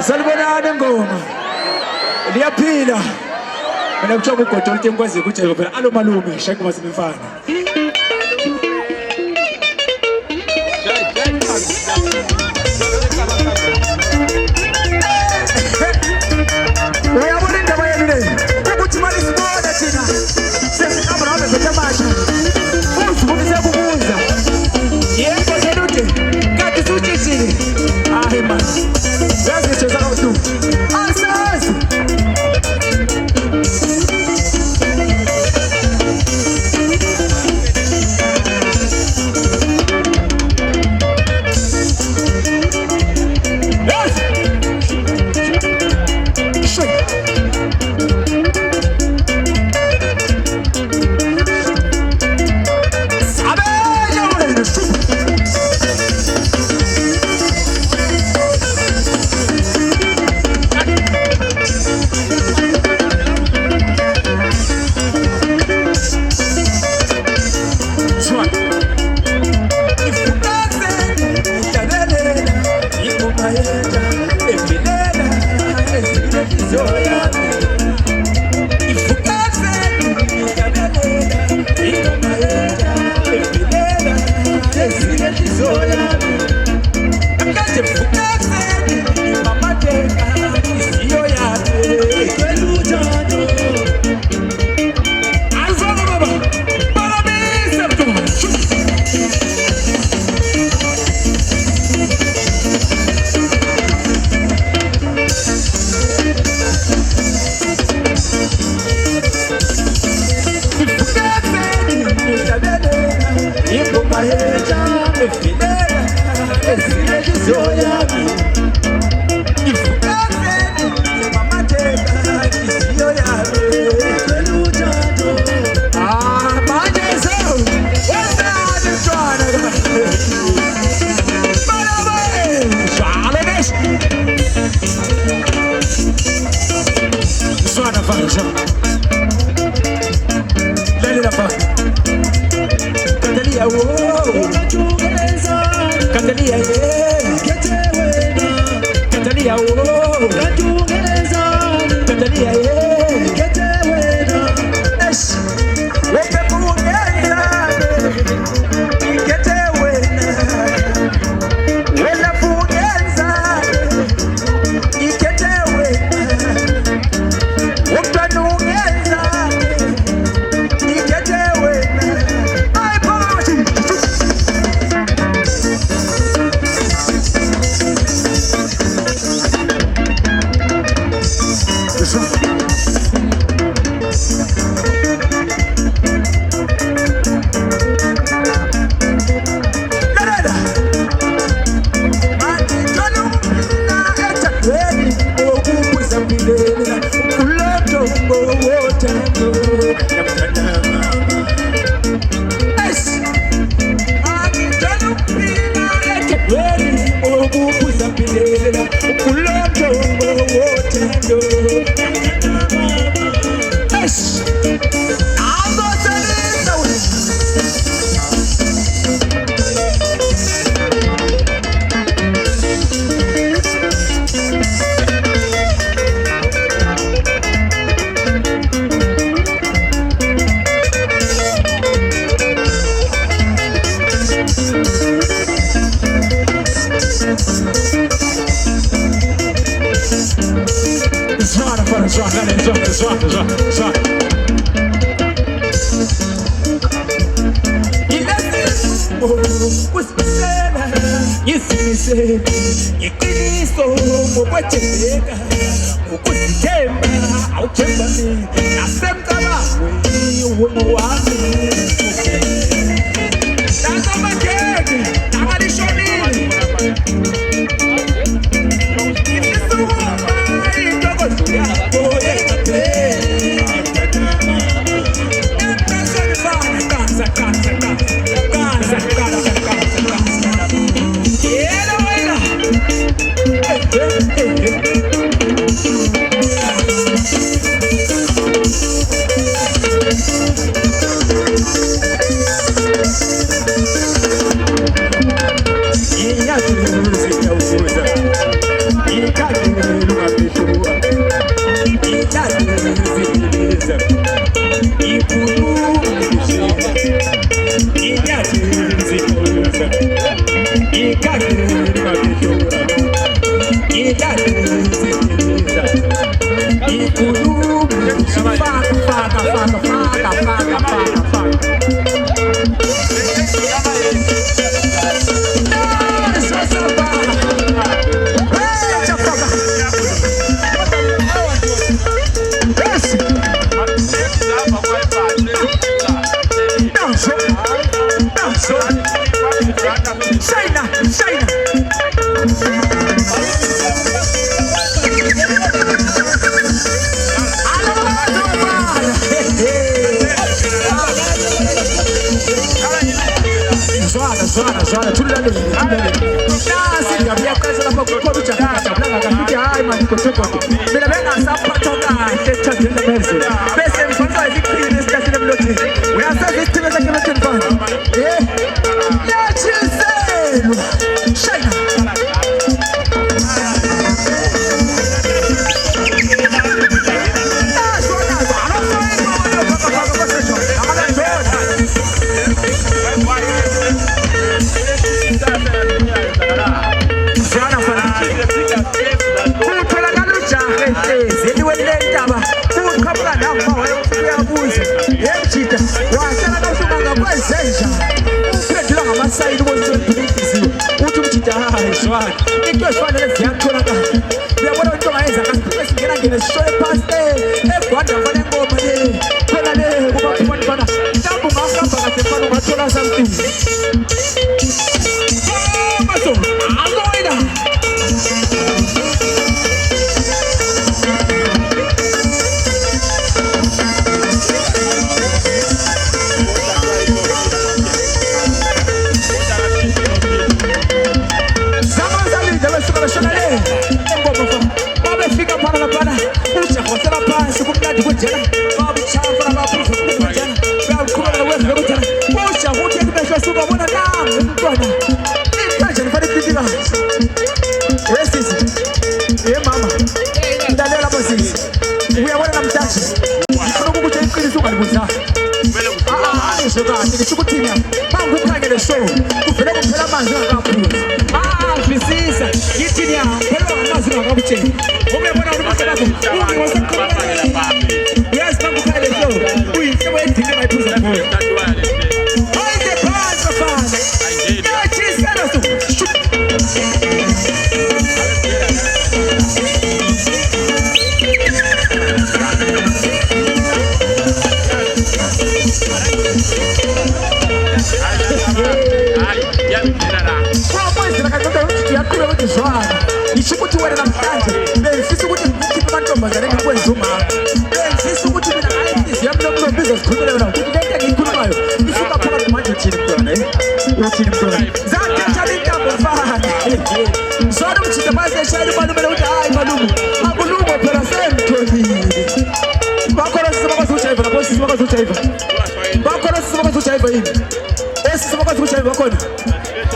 Salibonani ngoma. Liyaphila. Mina kuchoka ugodo oluthe ngikwazi ukuthi phela alo malume shaka masimfana. Uyabona indaba yenu le. Ukuthi mali sibona thina. Sesihamba nawe bethamasha. Uzibonise kubuza. Yebo selude. Kanti suchithile. Hayi man. Yazi nje sakawudu. Asazi. Zwana tulale nasi ngabia kaza lapha kukhona uJakarta blanga kafuthi hayi manje kothoko mina bengasaphatha kahle echandela phezulu bese ngifaka iziqhini esihlahleni emlotheni uyasazi isithime sakhe emlotheni mfana yachiselo shayina uphendula ngamasayini ubonibhilikiziwe uthi umjida hayi shwana into ezifanele ziyatholakala uyabona into ongayenza kasiphume singena ngene sishole phasi egwanda mfana engoma le khona le kubaphumani mfana mhlawumbe ungahamba kahle mfana ungathola something maso aloyina Ngikuthina bangukhangele show kuvela kuphela amanzi akakhulu visisa yithini ya phela amanzi akakutshela ubuyabona ukuthi bazo yes bangukhangele show uyinhlebo edinga bayiphuza khona hayde phasa phana yachisela so Ishukuthi wena namhlanje bengifisa ukuthi ngikhiphe amantombazane ngikwenza umama bengifisa ukuthi mina ayinhliziyo yami nomlomo bizozikhulumela wena ukuthi lento engiyikhulumayo isuka phakathi manje uthini mntwana uthini mntwana zathetha intambo mfana zona umjida baseshayela umalume ukuthi hayi malume akulungo phela semtholile bakhona sisibakwazi ujayiva lapho sisibakwazi ujayiva bakhona sisibakwazi ujayiva yini esisibakwazi ujayiva bakhona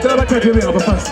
cela bathathu bebe ngabafasi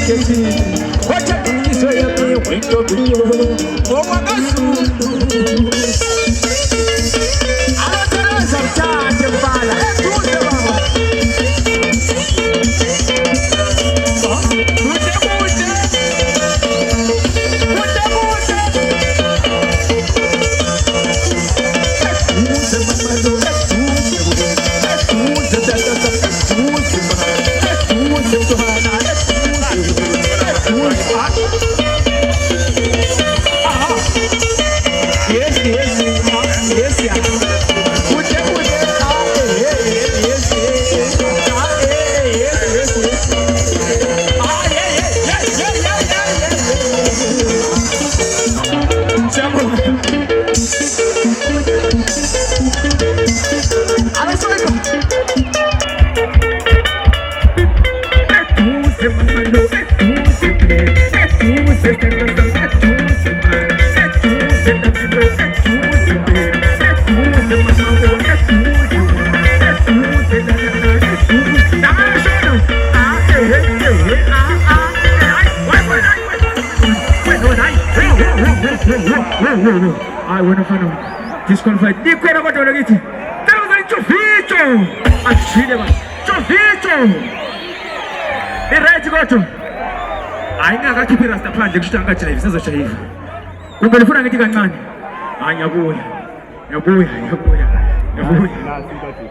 ketini wacha tukizo ya miwendo biyo omwagasundu alatereza mtate mbala etuze baba Ai, bueno, mano. Disqualified. Di quella cosa lo dici. Te lo dai ciofito. Ascide va. Ciofito. Il ragazzi goto. Ai nga kipira sta panje kuchitanga chira ibisazo cha hivi. Ungalifuna ngiti kancane. Ai yabuya.